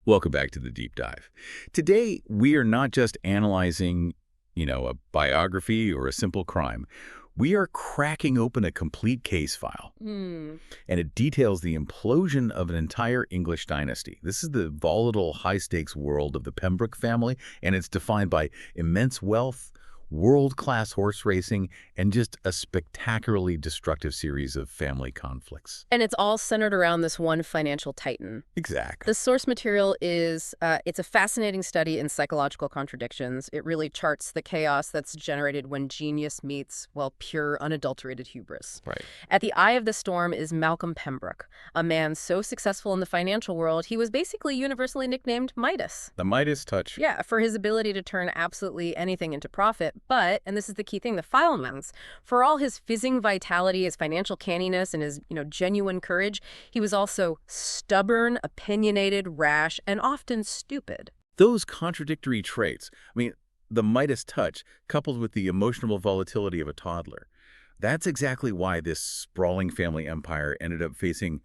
Welcome back to the deep dive. Today, we are not just analyzing, a biography or a simple crime. We are cracking open a complete case file. And it details the implosion of an entire English dynasty. This is the volatile, high-stakes world of the Pembroke family, and it's defined by immense wealth, world-class horse racing, and just a spectacularly destructive series of family conflicts. And it's all centered around this one financial titan. Exactly. The source material is, it's a fascinating study in psychological contradictions. It really charts the chaos that's generated when genius meets, well, pure, unadulterated hubris. Right. At the eye of the storm is Malcolm Pembroke, a man so successful in the financial world, he was basically universally nicknamed Midas. The Midas touch. Yeah, for his ability to turn absolutely anything into profit. But, and this is the key thing, the file mounts, for all his fizzing vitality, his financial canniness, and his, genuine courage, he was also stubborn, opinionated, rash, and often stupid. Those contradictory traits, the Midas touch, coupled with the emotional volatility of a toddler, that's exactly why this sprawling family empire ended up facing,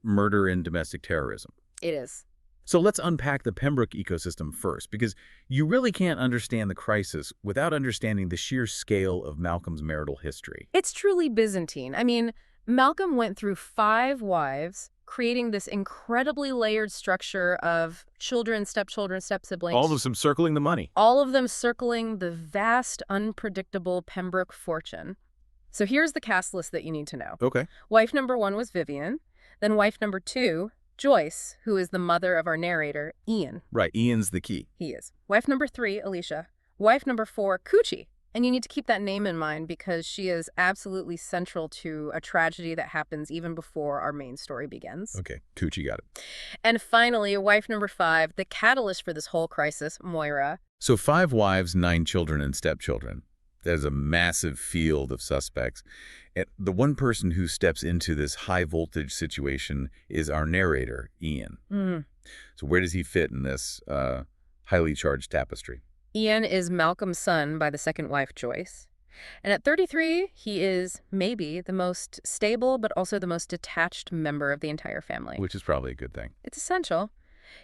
murder and domestic terrorism. It is. So let's unpack the Pembroke ecosystem first, because you really can't understand the crisis without understanding the sheer scale of Malcolm's marital history. It's truly Byzantine. Malcolm went through 5 wives, creating this incredibly layered structure of children, step-siblings. All of them circling the money. All of them circling the vast, unpredictable Pembroke fortune. So here's the cast list that you need to know. Okay. Wife number 1 was Vivian. Then wife number 2, Joyce, who is the mother of our narrator, Ian. Right, Ian's the key. He is. Wife number 3, Alicia. Wife number 4, Coochie. And you need to keep that name in mind because she is absolutely central to a tragedy that happens even before our main story begins. Okay, Coochie got it. And finally, wife number 5, the catalyst for this whole crisis, Moira. So 5 wives, 9 children, and stepchildren. There's a massive field of suspects. And the one person who steps into this high-voltage situation is our narrator, Ian. So where does he fit in this highly charged tapestry? Ian is Malcolm's son by the second wife, Joyce. And at 33, he is maybe the most stable but also the most detached member of the entire family. Which is probably a good thing. It's essential.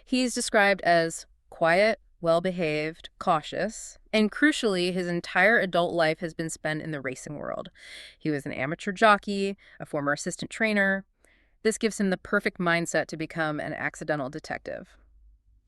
He's described as quiet, well-behaved, cautious, and crucially, his entire adult life has been spent in the racing world. He was an amateur jockey, a former assistant trainer. This gives him the perfect mindset to become an accidental detective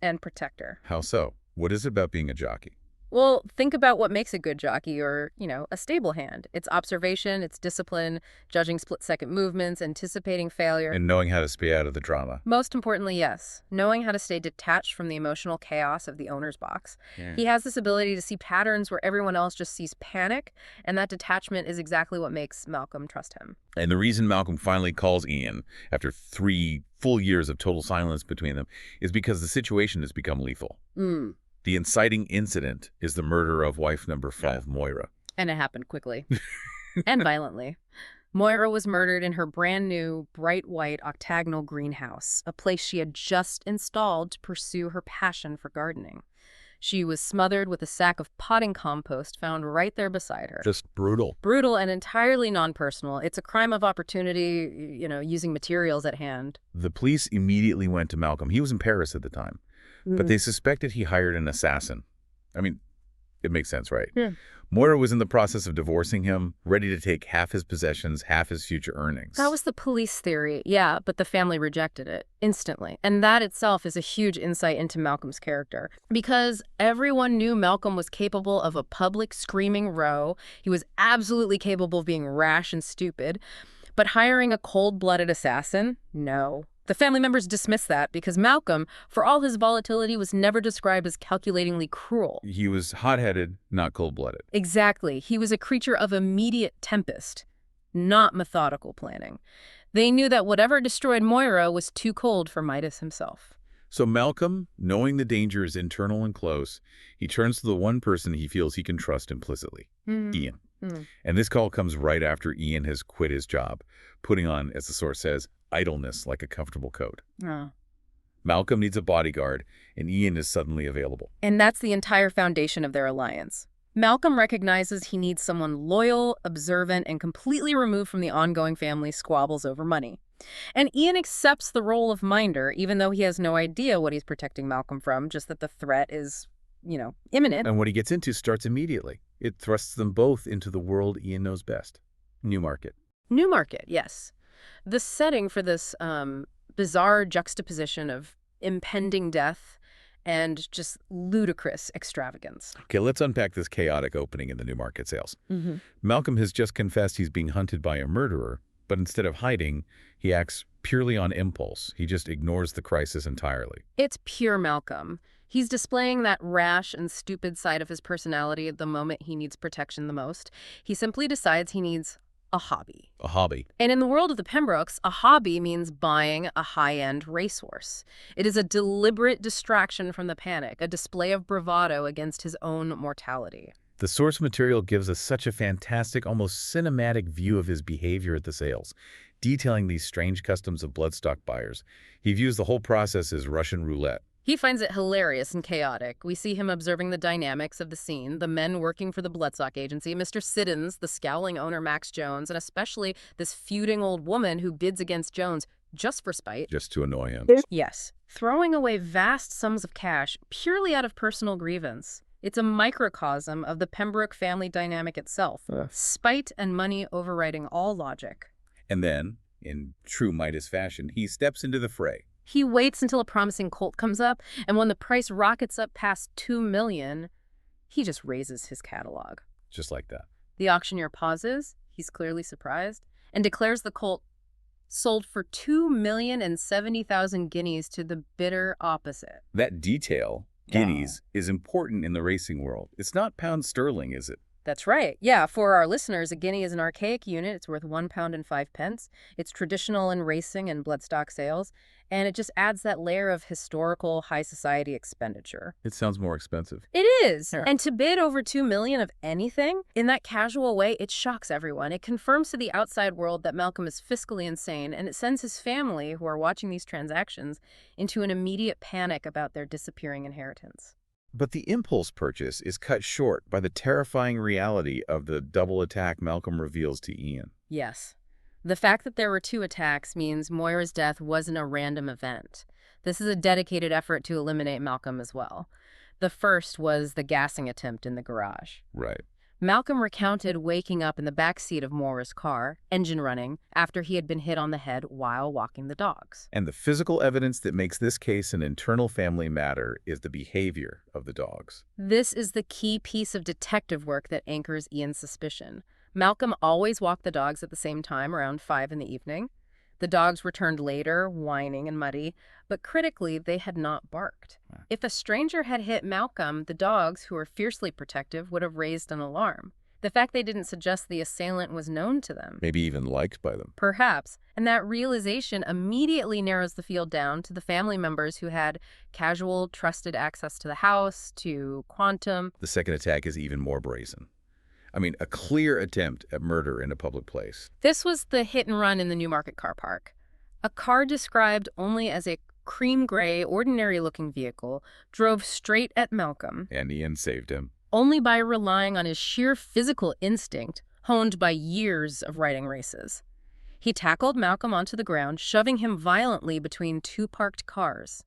and protector. How so? What is it about being a jockey? Well, think about what makes a good jockey or, a stable hand. It's observation, it's discipline, judging split-second movements, anticipating failure. And knowing how to stay out of the drama. Most importantly, yes. Knowing how to stay detached from the emotional chaos of the owner's box. Yeah. He has this ability to see patterns where everyone else just sees panic, and that detachment is exactly what makes Malcolm trust him. And the reason Malcolm finally calls Ian, after 3 full years of total silence between them, is because the situation has become lethal. The inciting incident is the murder of wife number 5, Moira. And it happened quickly and violently. Moira was murdered in her brand new, bright white octagonal greenhouse, a place she had just installed to pursue her passion for gardening. She was smothered with a sack of potting compost found right there beside her. Just brutal. Brutal and entirely non-personal. It's a crime of opportunity, using materials at hand. The police immediately went to Malcolm. He was in Paris at the time. But they suspected he hired an assassin. It makes sense, right? Yeah. Moira was in the process of divorcing him, ready to take half his possessions, half his future earnings. That was the police theory, yeah, but the family rejected it instantly. And that itself is a huge insight into Malcolm's character. Because everyone knew Malcolm was capable of a public screaming row. He was absolutely capable of being rash and stupid. But hiring a cold-blooded assassin? No. The family members dismissed that because Malcolm, for all his volatility, was never described as calculatingly cruel. He was hot-headed, not cold-blooded. Exactly. He was a creature of immediate tempest, not methodical planning. They knew that whatever destroyed Moira was too cold for Midas himself. So Malcolm, knowing the danger is internal and close, he turns to the one person he feels he can trust implicitly, Ian. And this call comes right after Ian has quit his job, putting on, as the source says, idleness like a comfortable coat. Malcolm needs a bodyguard, and Ian is suddenly available. And that's the entire foundation of their alliance. Malcolm recognizes he needs someone loyal, observant, and completely removed from the ongoing family squabbles over money. And Ian accepts the role of minder, even though he has no idea what he's protecting Malcolm from, just that the threat is, imminent. And what he gets into starts immediately. It thrusts them both into the world Ian knows best. Newmarket. Newmarket, yes. The setting for this bizarre juxtaposition of impending death and just ludicrous extravagance. Okay, let's unpack this chaotic opening in the Newmarket sales. Malcolm has just confessed he's being hunted by a murderer, but instead of hiding, he acts purely on impulse. He just ignores the crisis entirely. It's pure Malcolm. He's displaying that rash and stupid side of his personality at the moment he needs protection the most. He simply decides he needs a hobby. A hobby. And in the world of the Pembrokes, a hobby means buying a high-end racehorse. It is a deliberate distraction from the panic, a display of bravado against his own mortality. The source material gives us such a fantastic, almost cinematic view of his behavior at the sales, detailing these strange customs of bloodstock buyers. He views the whole process as Russian roulette. He finds it hilarious and chaotic. We see him observing the dynamics of the scene, the men working for the bloodstock agency, Mr. Siddons, the scowling owner Max Jones, and especially this feuding old woman who bids against Jones just for spite. Just to annoy him. Yes. Throwing away vast sums of cash purely out of personal grievance. It's a microcosm of the Pembroke family dynamic itself. Spite and money overriding all logic. And then, in true Midas fashion, he steps into the fray. He waits until a promising colt comes up, and when the price rockets up past $2 million, he just raises his catalog. Just like that. The auctioneer pauses, he's clearly surprised, and declares the colt sold for 2,070,000 guineas to the bidder opposite. That detail, guineas, is important in the racing world. It's not pound sterling, is it? That's right. Yeah, for our listeners, a guinea is an archaic unit. It's worth £1.05. It's traditional in racing and bloodstock sales, and it just adds that layer of historical high society expenditure. It sounds more expensive. It is. Yeah. And to bid over $2 million of anything in that casual way, it shocks everyone. It confirms to the outside world that Malcolm is fiscally insane, and it sends his family, who are watching these transactions, into an immediate panic about their disappearing inheritance. But the impulse purchase is cut short by the terrifying reality of the double attack Malcolm reveals to Ian. Yes. The fact that there were 2 attacks means Moira's death wasn't a random event. This is a dedicated effort to eliminate Malcolm as well. The first was the gassing attempt in the garage. Right. Malcolm recounted waking up in the back seat of Moira's car, engine running, after he had been hit on the head while walking the dogs. And the physical evidence that makes this case an internal family matter is the behavior of the dogs. This is the key piece of detective work that anchors Ian's suspicion. Malcolm always walked the dogs at the same time, around 5 in the evening. The dogs returned later, whining and muddy, but critically, they had not barked. If a stranger had hit Malcolm, the dogs, who are fiercely protective, would have raised an alarm. The fact they didn't suggest the assailant was known to them. Maybe even liked by them. Perhaps. And that realization immediately narrows the field down to the family members who had casual, trusted access to the house, to quantum. The second attack is even more brazen. I mean, a clear attempt at murder in a public place. This was the hit and run in the Newmarket car park. A car described only as a cream gray, ordinary-looking vehicle drove straight at Malcolm. And Ian saved him. Only by relying on his sheer physical instinct, honed by years of riding races. He tackled Malcolm onto the ground, shoving him violently between 2 parked cars.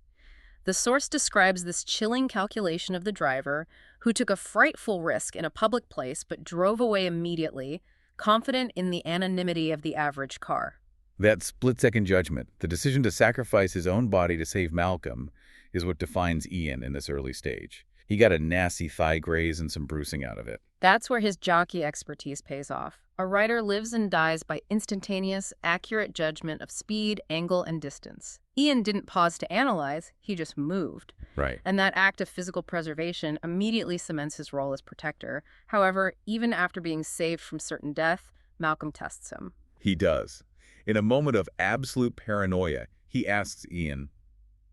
The source describes this chilling calculation of the driver, who took a frightful risk in a public place but drove away immediately, confident in the anonymity of the average car. That split-second judgment, the decision to sacrifice his own body to save Malcolm, is what defines Ian in this early stage. He got a nasty thigh graze and some bruising out of it. That's where his jockey expertise pays off. A rider lives and dies by instantaneous, accurate judgment of speed, angle, and distance. Ian didn't pause to analyze, he just moved. Right. And that act of physical preservation immediately cements his role as protector. However, even after being saved from certain death, Malcolm tests him. He does. In a moment of absolute paranoia, he asks Ian,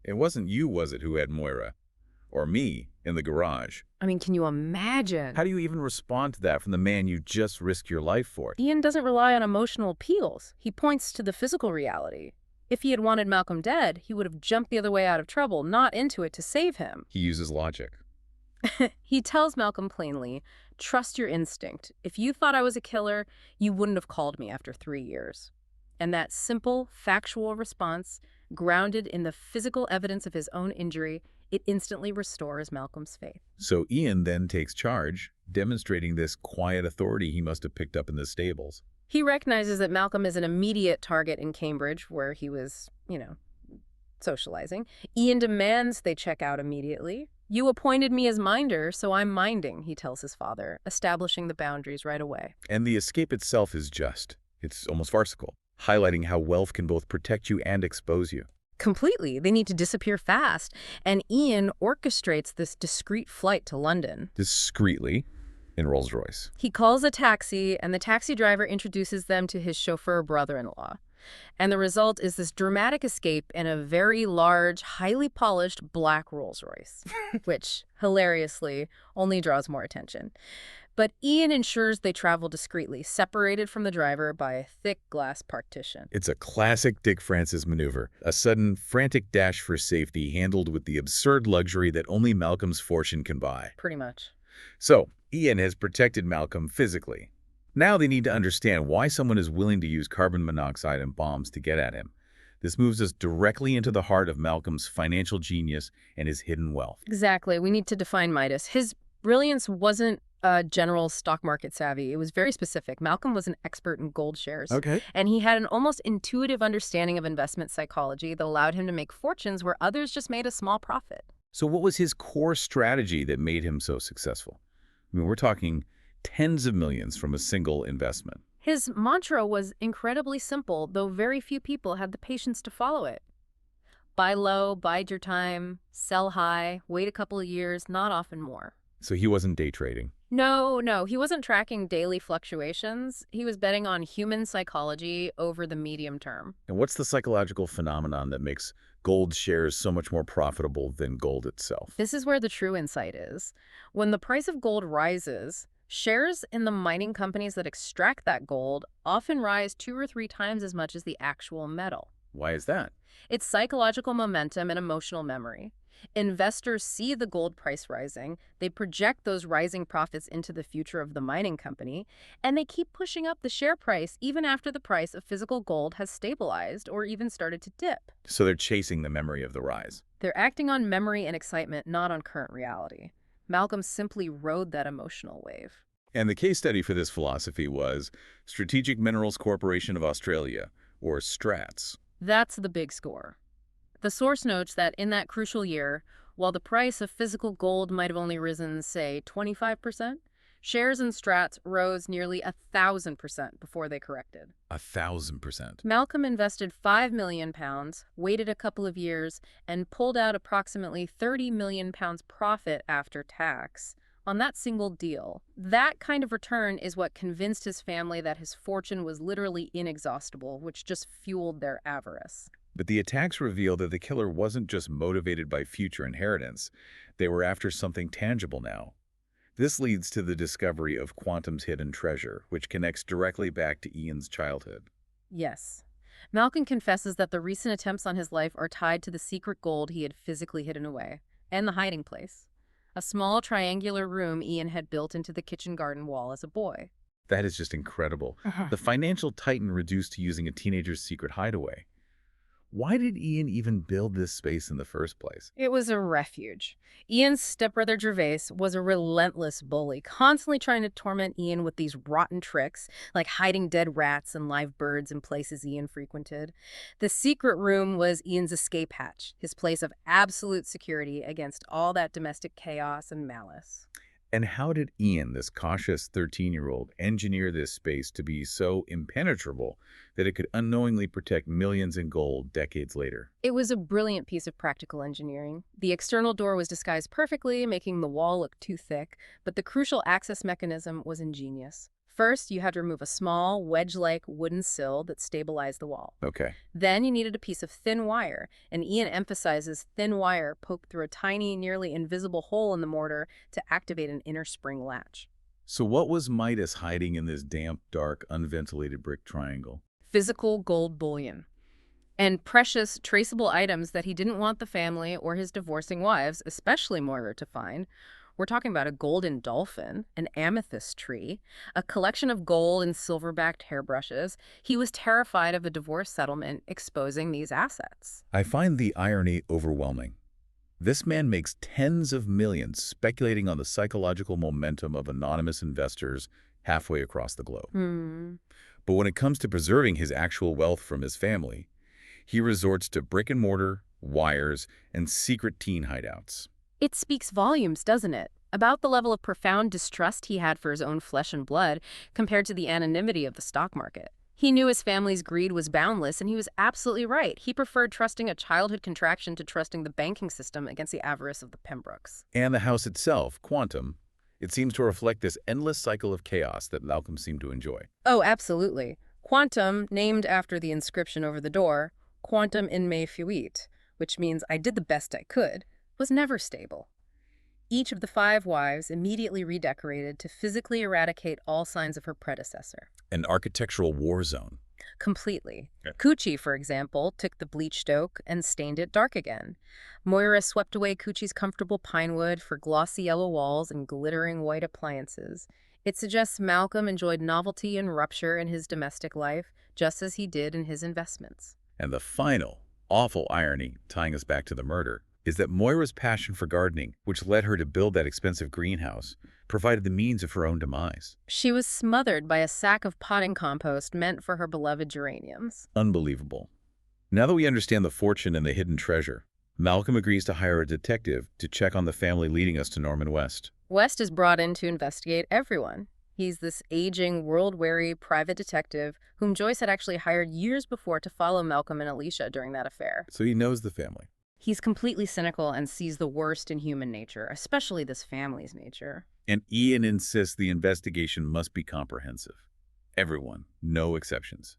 "It wasn't you, was it, who had Moira? Or me, in the garage?" I mean, can you imagine? How do you even respond to that from the man you just risked your life for? Ian doesn't rely on emotional appeals. He points to the physical reality. If he had wanted Malcolm dead, he would have jumped the other way out of trouble, not into it to save him. He uses logic. He tells Malcolm plainly, "Trust your instinct. If you thought I was a killer, you wouldn't have called me after 3 years." And that simple, factual response, grounded in the physical evidence of his own injury, it instantly restores Malcolm's faith. So Ian then takes charge, demonstrating this quiet authority he must have picked up in the stables. He recognizes that Malcolm is an immediate target in Cambridge, where he was, socializing. Ian demands they check out immediately. "You appointed me as minder, so I'm minding," he tells his father, establishing the boundaries right away. And the escape itself is just. It's almost farcical, highlighting how wealth can both protect you and expose you. Completely. They need to disappear fast. And Ian orchestrates this discreet flight to London. Discreetly, in Rolls-Royce. He calls a taxi, and the taxi driver introduces them to his chauffeur brother-in-law. And the result is this dramatic escape in a very large, highly polished black Rolls-Royce, which, hilariously, only draws more attention. But Ian ensures they travel discreetly, separated from the driver by a thick glass partition. It's a classic Dick Francis maneuver, a sudden, frantic dash for safety handled with the absurd luxury that only Malcolm's fortune can buy. Pretty much. So, Ian has protected Malcolm physically. Now they need to understand why someone is willing to use carbon monoxide and bombs to get at him. This moves us directly into the heart of Malcolm's financial genius and his hidden wealth. Exactly. We need to define Midas. His brilliance wasn't general stock market savvy. It was very specific. Malcolm was an expert in gold shares. Okay. And he had an almost intuitive understanding of investment psychology that allowed him to make fortunes where others just made a small profit. So what was his core strategy that made him so successful? I mean, we're talking tens of millions from a single investment. His mantra was incredibly simple, though very few people had the patience to follow it. Buy low, bide your time, sell high, wait a couple of years, not often more. So he wasn't day trading. No, he wasn't tracking daily fluctuations. He was betting on human psychology over the medium term. And what's the psychological phenomenon that makes gold shares so much more profitable than gold itself? This is where the true insight is. When the price of gold rises, shares in the mining companies that extract that gold often rise 2 or 3 times as much as the actual metal. Why is that? It's psychological momentum and emotional memory. Investors see the gold price rising, they project those rising profits into the future of the mining company, and they keep pushing up the share price even after the price of physical gold has stabilized or even started to dip. So they're chasing the memory of the rise. They're acting on memory and excitement, not on current reality. Malcolm simply rode that emotional wave. And the case study for this philosophy was Strategic Minerals Corporation of Australia, or STRATS. That's the big score. The source notes that in that crucial year, while the price of physical gold might have only risen, say, 25%, shares in Strats rose nearly 1,000% before they corrected. 1,000%. Malcolm invested £5 million, waited a couple of years, and pulled out approximately £30 million profit after tax on that single deal. That kind of return is what convinced his family that his fortune was literally inexhaustible, which just fueled their avarice. But the attacks revealed that the killer wasn't just motivated by future inheritance. They were after something tangible now. This leads to the discovery of Quantum's hidden treasure, which connects directly back to Ian's childhood. Yes. Malcolm confesses that the recent attempts on his life are tied to the secret gold he had physically hidden away, and the hiding place. A small triangular room Ian had built into the kitchen garden wall as a boy. That is just incredible. The financial titan reduced to using a teenager's secret hideaway. Why did Ian even build this space in the first place? It was a refuge. Ian's stepbrother Gervais was a relentless bully, constantly trying to torment Ian with these rotten tricks, like hiding dead rats and live birds in places Ian frequented. The secret room was Ian's escape hatch, his place of absolute security against all that domestic chaos and malice. And how did Ian, this cautious 13-year-old, engineer this space to be so impenetrable that it could unknowingly protect millions in gold decades later? It was a brilliant piece of practical engineering. The external door was disguised perfectly, making the wall look too thick, but the crucial access mechanism was ingenious. First, you had to remove a small, wedge-like wooden sill that stabilized the wall. Okay. Then you needed a piece of thin wire, and Ian emphasizes thin wire poked through a tiny, nearly invisible hole in the mortar to activate an inner spring latch. So what was Midas hiding in this damp, dark, unventilated brick triangle? Physical gold bullion. And precious, traceable items that he didn't want the family or his divorcing wives, especially Moira, to find, We're talking about a golden dolphin, an amethyst tree, a collection of gold and silver-backed hairbrushes. He was terrified of a divorce settlement exposing these assets. I find the irony overwhelming. This man makes tens of millions speculating on the psychological momentum of anonymous investors halfway across the globe. But when it comes to preserving his actual wealth from his family, he resorts to brick-and-mortar, wires, and secret teen hideouts. It speaks volumes, doesn't it? About the level of profound distrust he had for his own flesh and blood compared to the anonymity of the stock market. He knew his family's greed was boundless, and he was absolutely right. He preferred trusting a childhood contraction to trusting the banking system against the avarice of the Pembrokes. And the house itself, Quantum, it seems to reflect this endless cycle of chaos that Malcolm seemed to enjoy. Oh, absolutely. Quantum, named after the inscription over the door, Quantum in me fuit, which means I did the best I could, was never stable. Each of the 5 wives immediately redecorated to physically eradicate all signs of her predecessor. An architectural war zone. Completely. Yeah. Coochie, for example, took the bleached oak and stained it dark again. Moira swept away Coochie's comfortable pine wood for glossy yellow walls and glittering white appliances. It suggests Malcolm enjoyed novelty and rupture in his domestic life, just as he did in his investments. And the final, awful irony, tying us back to the murder, is that Moira's passion for gardening, which led her to build that expensive greenhouse, provided the means of her own demise. She was smothered by a sack of potting compost meant for her beloved geraniums. Unbelievable. Now that we understand the fortune and the hidden treasure, Malcolm agrees to hire a detective to check on the family, leading us to Norman West. West is brought in to investigate everyone. He's this aging, world-weary private detective whom Joyce had actually hired years before to follow Malcolm and Alicia during that affair. So he knows the family. He's completely cynical and sees the worst in human nature, especially this family's nature. And Ian insists the investigation must be comprehensive. Everyone, no exceptions.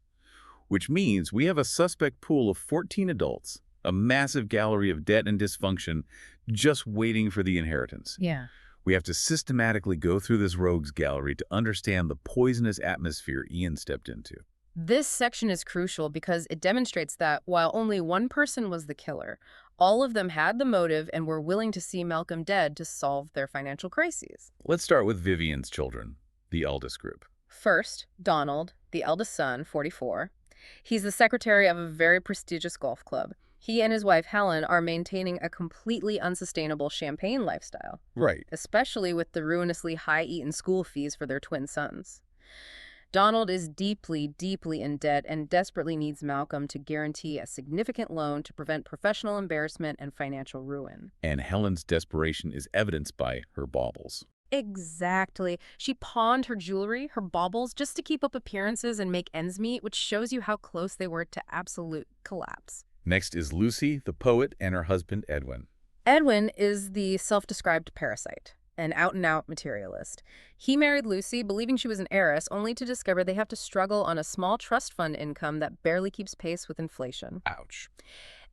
Which means we have a suspect pool of 14 adults, a massive gallery of debt and dysfunction, just waiting for the inheritance. Yeah. We have to systematically go through this rogues gallery to understand the poisonous atmosphere Ian stepped into. This section is crucial because it demonstrates that while only one person was the killer, all of them had the motive and were willing to see Malcolm dead to solve their financial crises. Let's start with Vivian's children, the eldest group. First, Donald, the eldest son, 44. He's the secretary of a very prestigious golf club. He and his wife, Helen, are maintaining a completely unsustainable champagne lifestyle. Right. Especially with the ruinously high-eaten school fees for their twin sons. Donald is deeply, deeply in debt and desperately needs Malcolm to guarantee a significant loan to prevent professional embarrassment and financial ruin. And Helen's desperation is evidenced by her baubles. Exactly. She pawned her jewelry, her baubles, just to keep up appearances and make ends meet, which shows you how close they were to absolute collapse. Next is Lucy, the poet, and her husband, Edwin. Edwin is the self-described parasite, an out-and-out materialist. He married Lucy, believing she was an heiress, only to discover they have to struggle on a small trust fund income that barely keeps pace with inflation. Ouch.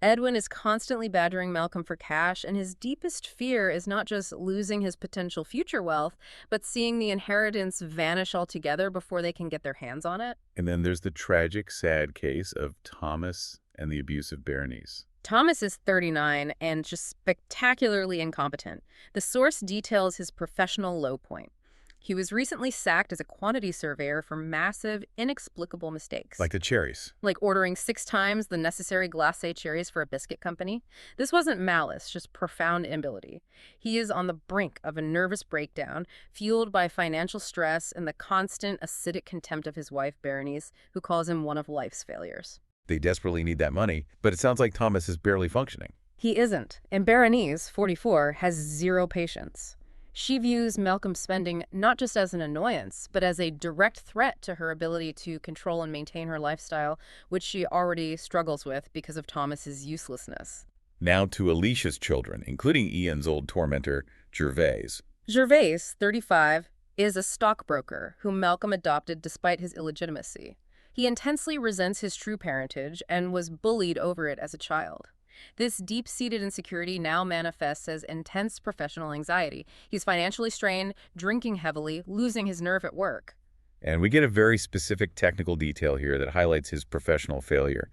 Edwin is constantly badgering Malcolm for cash, and his deepest fear is not just losing his potential future wealth, but seeing the inheritance vanish altogether before they can get their hands on it. And then there's the tragic, sad case of Thomas and the abusive Berenice. Thomas is 39 and just spectacularly incompetent. The source details his professional low point. He was recently sacked as a quantity surveyor for massive, inexplicable mistakes. Like the cherries. Like ordering 6 times the necessary glacé cherries for a biscuit company. This wasn't malice, just profound inability. He is on the brink of a nervous breakdown, fueled by financial stress and the constant acidic contempt of his wife, Berenice, who calls him one of life's failures. They desperately need that money, but it sounds like Thomas is barely functioning. He isn't. And Berenice, 44, has zero patience. She views Malcolm's spending not just as an annoyance, but as a direct threat to her ability to control and maintain her lifestyle, which she already struggles with because of Thomas's uselessness. Now to Alicia's children, including Ian's old tormentor, Gervais. Gervais, 35, is a stockbroker whom Malcolm adopted despite his illegitimacy. He intensely resents his true parentage and was bullied over it as a child. This deep-seated insecurity now manifests as intense professional anxiety. He's financially strained, drinking heavily, losing his nerve at work. And we get a very specific technical detail here that highlights his professional failure.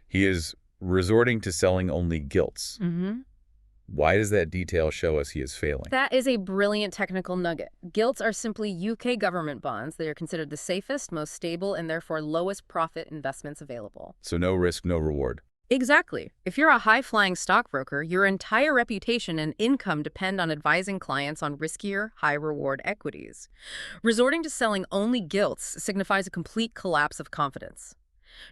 He is resorting to selling only gilts. Why does that detail show us he is failing? That is a brilliant technical nugget. Gilts are simply UK government bonds. They are considered the safest, most stable, and therefore lowest profit investments available. So no risk, no reward. Exactly. If you're a high-flying stockbroker, your entire reputation and income depend on advising clients on riskier, high-reward equities. Resorting to selling only gilts signifies a complete collapse of confidence.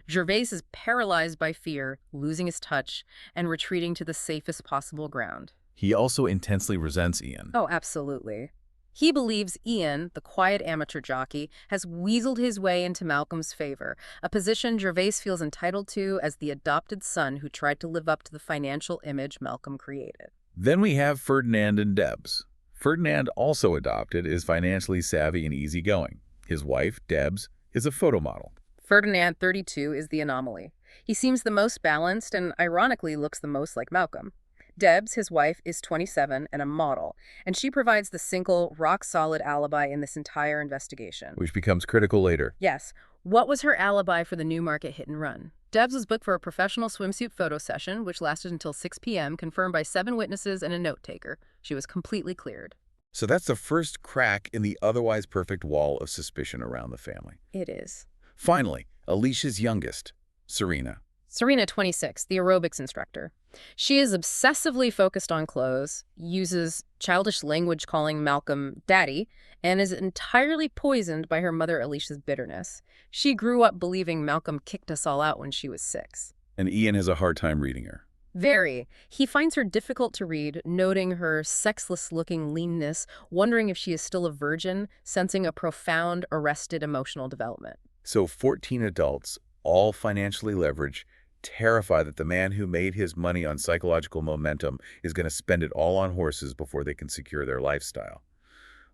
Gervais is paralyzed by fear, losing his touch, and retreating to the safest possible ground. He also intensely resents Ian. Oh, absolutely. He believes Ian, the quiet amateur jockey, has weaseled his way into Malcolm's favor, a position Gervais feels entitled to as the adopted son who tried to live up to the financial image Malcolm created. Then we have Ferdinand and Debs. Ferdinand, also adopted, is financially savvy and easygoing. His wife, Debs, is a photo model. Ferdinand, 32, is the anomaly. He seems the most balanced and, ironically, looks the most like Malcolm. Debs, his wife, is 27 and a model, and she provides the single, rock-solid alibi in this entire investigation. Which becomes critical later. Yes. What was her alibi for the Newmarket hit and run? Debs was booked for a professional swimsuit photo session, which lasted until 6 p.m., confirmed by 7 witnesses and a note-taker. She was completely cleared. So that's the first crack in the otherwise perfect wall of suspicion around the family. It is. Finally, Alicia's youngest, Serena. Serena, 26, the aerobics instructor. She is obsessively focused on clothes, uses childish language calling Malcolm daddy, and is entirely poisoned by her mother Alicia's bitterness. She grew up believing Malcolm kicked us all out when she was 6. And Ian has a hard time reading her. Very. He finds her difficult to read, noting her sexless-looking leanness, wondering if she is still a virgin, sensing a profound, arrested emotional development. So 14 adults, all financially leveraged, terrified that the man who made his money on psychological momentum is going to spend it all on horses before they can secure their lifestyle.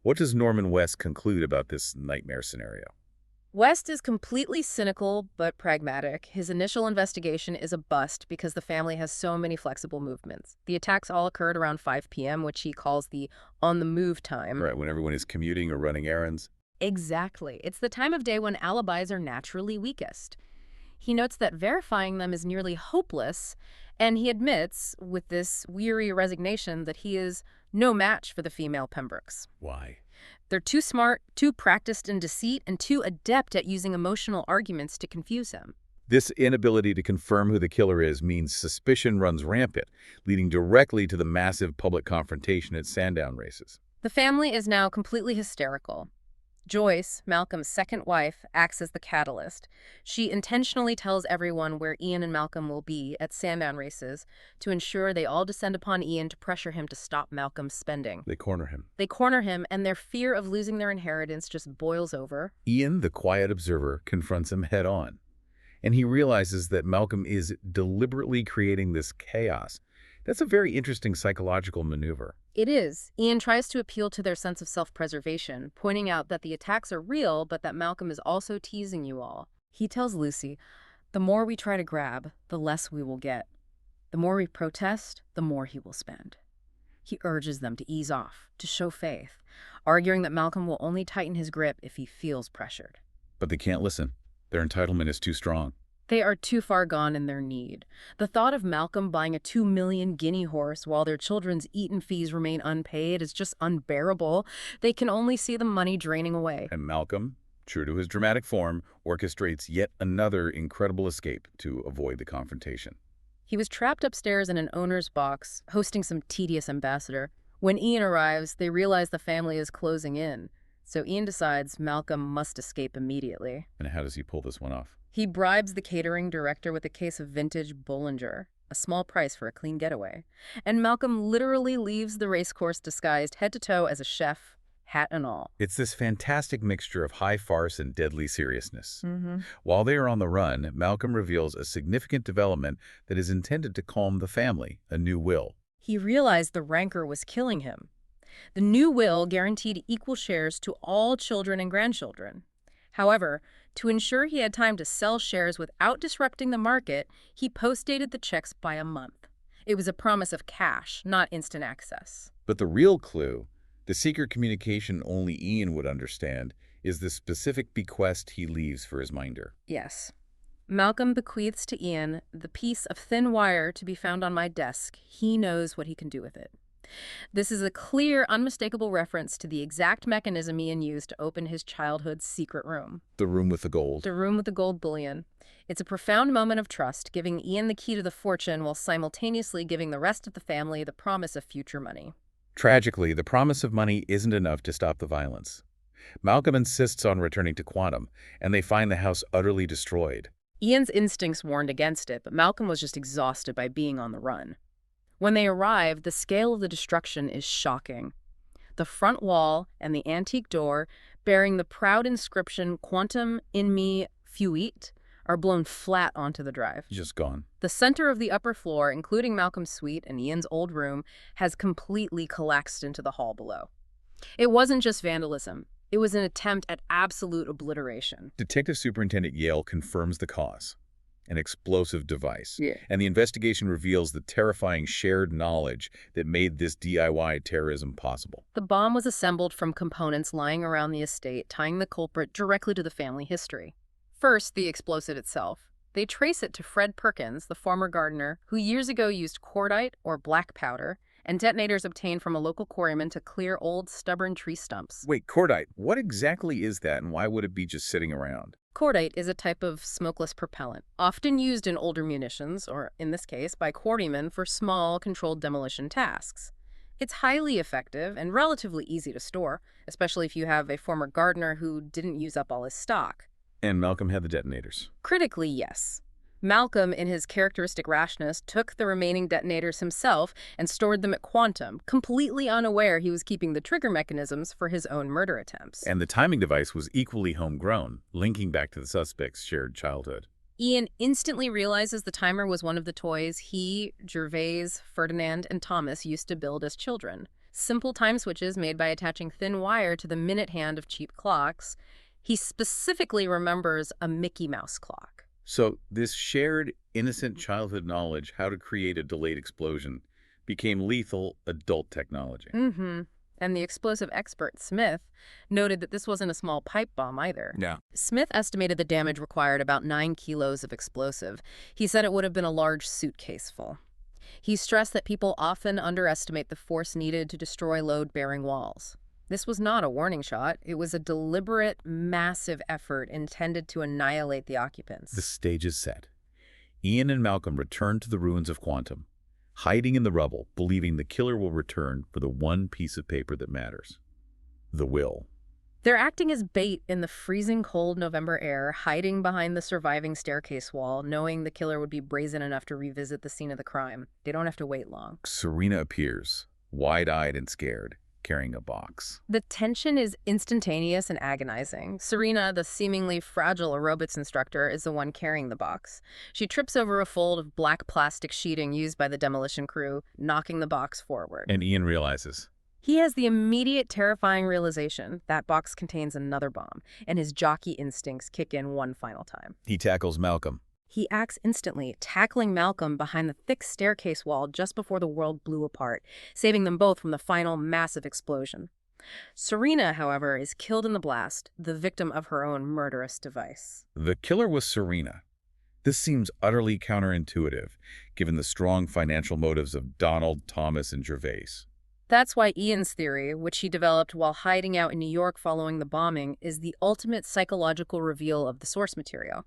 What does Norman West conclude about this nightmare scenario? West is completely cynical but pragmatic. His initial investigation is a bust because the family has so many flexible movements. The attacks all occurred around 5 p.m., which he calls the on-the-move time. Right, when everyone is commuting or running errands. Exactly. It's the time of day when alibis are naturally weakest. He notes that verifying them is nearly hopeless, and he admits, with this weary resignation, that he is no match for the female Pembrokes. Why? They're too smart, too practiced in deceit, and too adept at using emotional arguments to confuse him. This inability to confirm who the killer is means suspicion runs rampant, leading directly to the massive public confrontation at Sandown races. The family is now completely hysterical. Joyce, Malcolm's second wife, acts as the catalyst. She intentionally tells everyone where Ian and Malcolm will be at Sandown races to ensure they all descend upon Ian to pressure him to stop Malcolm's spending. They corner him. They corner him, and their fear of losing their inheritance just boils over. Ian, the quiet observer, confronts him head-on, and he realizes that Malcolm is deliberately creating this chaos. That's a very interesting psychological maneuver. It is. Ian tries to appeal to their sense of self-preservation, pointing out that the attacks are real, but that Malcolm is also teasing you all. He tells Lucy, the more we try to grab, the less we will get. The more we protest, the more he will spend. He urges them to ease off, to show faith, arguing that Malcolm will only tighten his grip if he feels pressured. But they can't listen. Their entitlement is too strong. They are too far gone in their need. The thought of Malcolm buying a 2 million guinea horse while their children's eat-in fees remain unpaid is just unbearable. They can only see the money draining away. And Malcolm, true to his dramatic form, orchestrates yet another incredible escape to avoid the confrontation. He was trapped upstairs in an owner's box, hosting some tedious ambassador. When Ian arrives, they realize the family is closing in. So Ian decides Malcolm must escape immediately. And how does he pull this one off? He bribes the catering director with a case of vintage Bollinger, a small price for a clean getaway. And Malcolm literally leaves the racecourse disguised head to toe as a chef, hat and all. It's this fantastic mixture of high farce and deadly seriousness. While they are on the run, Malcolm reveals a significant development that is intended to calm the family, a new will. He realized the rancor was killing him. The new will guaranteed equal shares to all children and grandchildren. However, to ensure he had time to sell shares without disrupting the market, he postdated the checks by a month. It was a promise of cash, not instant access. But the real clue, the secret communication only Ian would understand, is the specific bequest he leaves for his minder. Yes. Malcolm bequeaths to Ian the piece of thin wire to be found on my desk. He knows what he can do with it. This is a clear, unmistakable reference to the exact mechanism Ian used to open his childhood's secret room. The room with the gold. The room with the gold bullion. It's a profound moment of trust, giving Ian the key to the fortune while simultaneously giving the rest of the family the promise of future money. Tragically, the promise of money isn't enough to stop the violence. Malcolm insists on returning to Quantum, and they find the house utterly destroyed. Ian's instincts warned against it, but Malcolm was just exhausted by being on the run. When they arrive, the scale of the destruction is shocking. The front wall and the antique door, bearing the proud inscription "Quantum in me fuit," are blown flat onto the drive. Just gone. The center of the upper floor, including Malcolm's suite and Ian's old room, has completely collapsed into the hall below. It wasn't just vandalism. It was an attempt at absolute obliteration. Detective Superintendent Yale confirms the cause. An explosive device. Yeah. And the investigation reveals the terrifying shared knowledge that made this DIY terrorism possible. The bomb was assembled from components lying around the estate, tying the culprit directly to the family history. First, the explosive itself. They trace it to Fred Perkins, the former gardener, who years ago used cordite, or black powder, and detonators obtained from a local quarryman to clear old, stubborn tree stumps. Wait, cordite, what exactly is that, and why would it be just sitting around? Cordite is a type of smokeless propellant, often used in older munitions, or in this case, by quarrymen for small, controlled demolition tasks. It's highly effective and relatively easy to store, especially if you have a former gardener who didn't use up all his stock. And Malcolm had the detonators. Critically, yes. Malcolm, in his characteristic rashness, took the remaining detonators himself and stored them at Quantum, completely unaware he was keeping the trigger mechanisms for his own murder attempts. And the timing device was equally homegrown, linking back to the suspect's shared childhood. Ian instantly realizes the timer was one of the toys he, Gervais, Ferdinand, and Thomas used to build as children. Simple time switches made by attaching thin wire to the minute hand of cheap clocks. He specifically remembers a Mickey Mouse clock. So this shared, innocent childhood knowledge how to create a delayed explosion became lethal adult technology. And the explosive expert, Smith, noted that this wasn't a small pipe bomb either. Yeah. Smith estimated the damage required about 9 kilos of explosive. He said it would have been a large suitcase full. He stressed that people often underestimate the force needed to destroy load-bearing walls. This was not a warning shot. It was a deliberate, massive effort intended to annihilate the occupants. The stage is set. Ian and Malcolm return to the ruins of Quantum, hiding in the rubble, believing the killer will return for the one piece of paper that matters. The will. They're acting as bait in the freezing cold November air, hiding behind the surviving staircase wall, knowing the killer would be brazen enough to revisit the scene of the crime. They don't have to wait long. Serena appears, wide-eyed and scared, carrying a box. The tension is instantaneous and agonizing. Serena, the seemingly fragile aerobics instructor, is the one carrying the box. She trips over a fold of black plastic sheeting used by the demolition crew, knocking the box forward. And Ian realizes. He has the immediate terrifying realization that box contains another bomb, and his jockey instincts kick in one final time. He tackles Malcolm. He acts instantly, tackling Malcolm behind the thick staircase wall just before the world blew apart, saving them both from the final massive explosion. Serena, however, is killed in the blast, the victim of her own murderous device. The killer was Serena. This seems utterly counterintuitive, given the strong financial motives of Donald, Thomas, and Gervais. That's why Ian's theory, which he developed while hiding out in New York following the bombing, is the ultimate psychological reveal of the source material.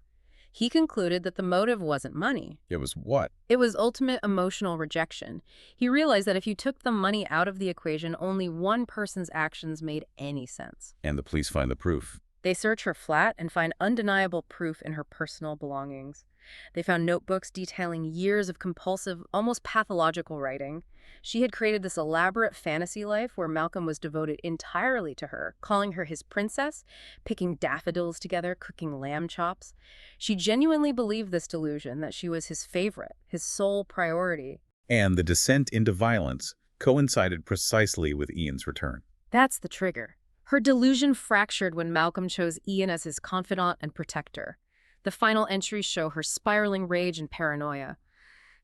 He concluded that the motive wasn't money. It was what? It was ultimate emotional rejection. He realized that if you took the money out of the equation, only one person's actions made any sense. And the police find the proof. They search her flat and find undeniable proof in her personal belongings. They found notebooks detailing years of compulsive, almost pathological writing. She had created this elaborate fantasy life where Malcolm was devoted entirely to her, calling her his princess, picking daffodils together, cooking lamb chops. She genuinely believed this delusion that she was his favorite, his sole priority. And the descent into violence coincided precisely with Ian's return. That's the trigger. Her delusion fractured when Malcolm chose Ian as his confidant and protector. The final entries show her spiraling rage and paranoia.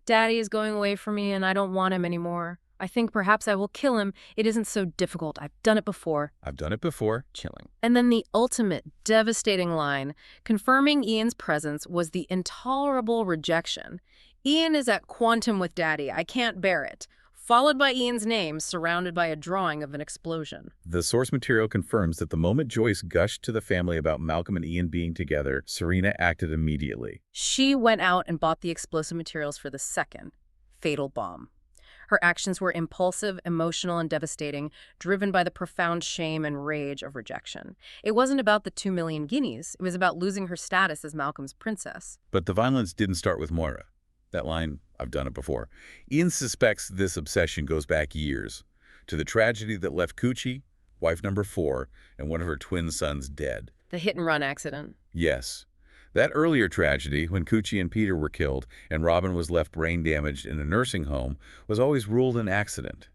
Daddy is going away from me and I don't want him anymore. I think perhaps I will kill him. It isn't so difficult. I've done it before. I've done it before. Chilling. And then the ultimate devastating line, confirming Ian's presence, was the intolerable rejection. Ian is at quantum with Daddy. I can't bear it. Followed by Ian's name, surrounded by a drawing of an explosion. The source material confirms that the moment Joyce gushed to the family about Malcolm and Ian being together, Serena acted immediately. She went out and bought the explosive materials for the second fatal bomb. Her actions were impulsive, emotional, and devastating, driven by the profound shame and rage of rejection. It wasn't about the 2 million guineas. It was about losing her status as Malcolm's princess. But the violence didn't start with Moira. That line, I've done it before. Ian suspects this obsession goes back years, to the tragedy that left Coochie, wife number 4, and one of her twin sons dead. The hit-and-run accident. Yes. That earlier tragedy, when Coochie and Peter were killed and Robin was left brain-damaged in a nursing home, was always ruled an accident.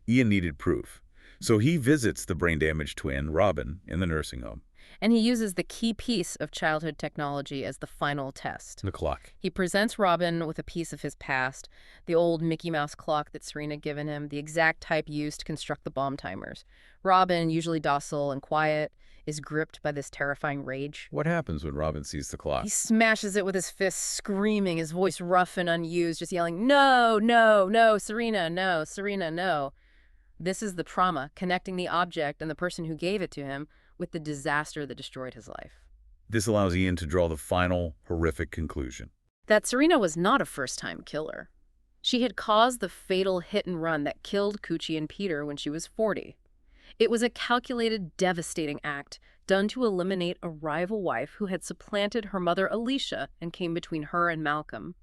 Ian needed proof, so he visits the brain-damaged twin, Robin, in the nursing home. And he uses the key piece of childhood technology as the final test. The clock. He presents Robin with a piece of his past, the old Mickey Mouse clock that Serena had given him, the exact type used to construct the bomb timers. Robin, usually docile and quiet, is gripped by this terrifying rage. What happens when Robin sees the clock? He smashes it with his fist, screaming, his voice rough and unused, just yelling, "No, no, no, Serena, no, Serena, no." This is the trauma, connecting the object and the person who gave it to him with the disaster that destroyed his life. This allows Ian to draw the final, horrific conclusion. That Serena was not a first-time killer. She had caused the fatal hit-and-run that killed Coochie and Peter when she was 40. It was a calculated, devastating act done to eliminate a rival wife who had supplanted her mother Alicia and came between her and Malcolm.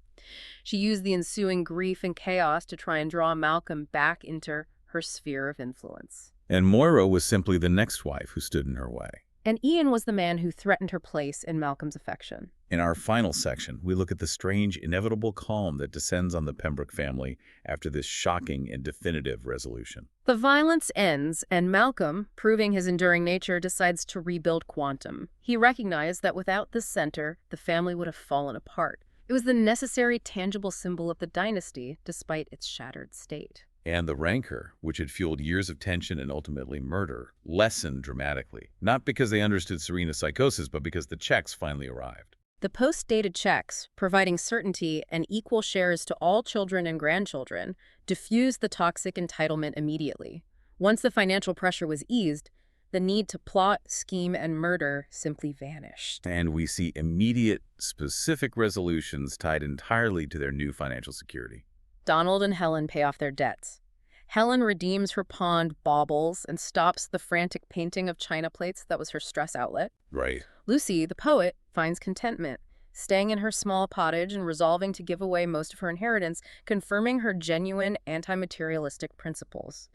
She used the ensuing grief and chaos to try and draw Malcolm back into her sphere of influence. And Moira was simply the next wife who stood in her way. And Ian was the man who threatened her place in Malcolm's affection. In our final section, we look at the strange, inevitable calm that descends on the Pembroke family after this shocking and definitive resolution. The violence ends, and Malcolm, proving his enduring nature, decides to rebuild Quantum. He recognized that without the center, the family would have fallen apart. It was the necessary, tangible symbol of the dynasty, despite its shattered state. And the rancor, which had fueled years of tension and ultimately murder, lessened dramatically. Not because they understood Serena's psychosis, but because the checks finally arrived. The post-dated checks, providing certainty and equal shares to all children and grandchildren, diffused the toxic entitlement immediately. Once the financial pressure was eased, the need to plot, scheme, and murder simply vanished. And we see immediate, specific resolutions tied entirely to their new financial security. Donald and Helen pay off their debts. Helen redeems her pawned baubles and stops the frantic painting of china plates that was her stress outlet. Right. Lucy, the poet, finds contentment, staying in her small cottage and resolving to give away most of her inheritance, confirming her genuine anti-materialistic principles.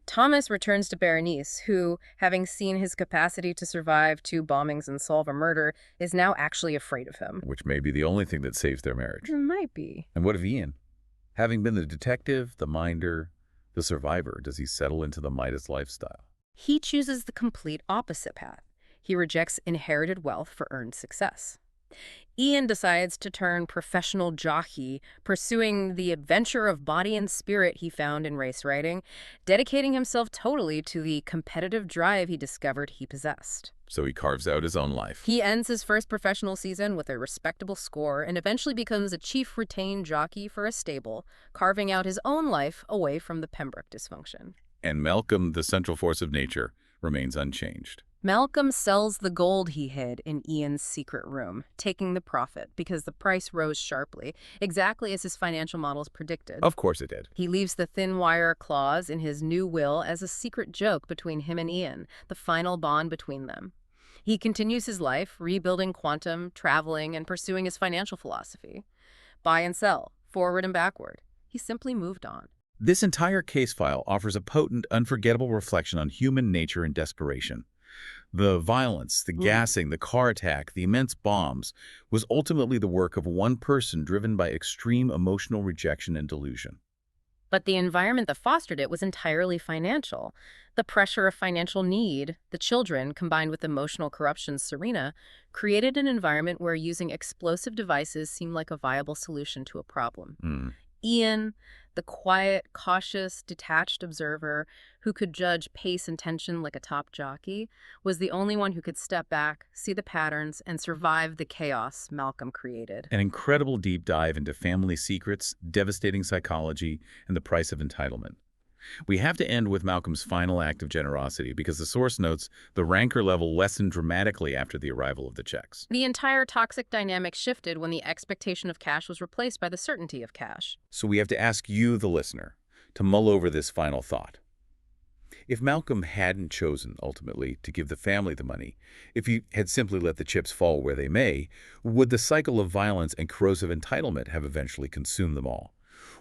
Thomas returns to Berenice, who, having seen his capacity to survive 2 bombings and solve a murder, is now actually afraid of him. Which may be the only thing that saves their marriage. It might be. And what of Ian? Having been the detective, the minder, the survivor, does he settle into the Midas lifestyle? He chooses the complete opposite path. He rejects inherited wealth for earned success. Ian decides to turn professional jockey, pursuing the adventure of body and spirit he found in race riding, dedicating himself totally to the competitive drive he discovered he possessed. So he carves out his own life. He ends his first professional season with a respectable score and eventually becomes a chief retained jockey for a stable, carving out his own life away from the Pembroke dysfunction. And Malcolm, the central force of nature, remains unchanged. Malcolm sells the gold he hid in Ian's secret room, taking the profit because the price rose sharply, exactly as his financial models predicted. Of course it did. He leaves the thin wire clause in his new will as a secret joke between him and Ian, the final bond between them. He continues his life, rebuilding Quantum, traveling, and pursuing his financial philosophy. Buy and sell, forward and backward. He simply moved on. This entire case file offers a potent, unforgettable reflection on human nature and desperation. The violence, the gassing, the car attack, the immense bombs was ultimately the work of one person driven by extreme emotional rejection and delusion. But the environment that fostered it was entirely financial. The pressure of financial need, the children, combined with emotional corruption, Serena, created an environment where using explosive devices seemed like a viable solution to a problem. Ian, the quiet, cautious, detached observer who could judge pace and tension like a top jockey, was the only one who could step back, see the patterns, and survive the chaos Malcolm created. An incredible deep dive into family secrets, devastating psychology, and the price of entitlement. We have to end with Malcolm's final act of generosity because the source notes the rancor level lessened dramatically after the arrival of the checks. The entire toxic dynamic shifted when the expectation of cash was replaced by the certainty of cash. So we have to ask you, the listener, to mull over this final thought. If Malcolm hadn't chosen, ultimately, to give the family the money, if he had simply let the chips fall where they may, would the cycle of violence and corrosive entitlement have eventually consumed them all?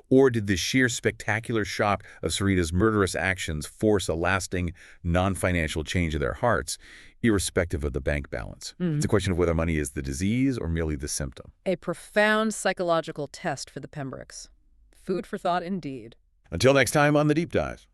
Or did the sheer spectacular shock of Serena's murderous actions force a lasting, non-financial change in their hearts, irrespective of the bank balance? It's a question of whether money is the disease or merely the symptom. A profound psychological test for the Pembrokes. Food for thought indeed. Until next time on The Deep Dive.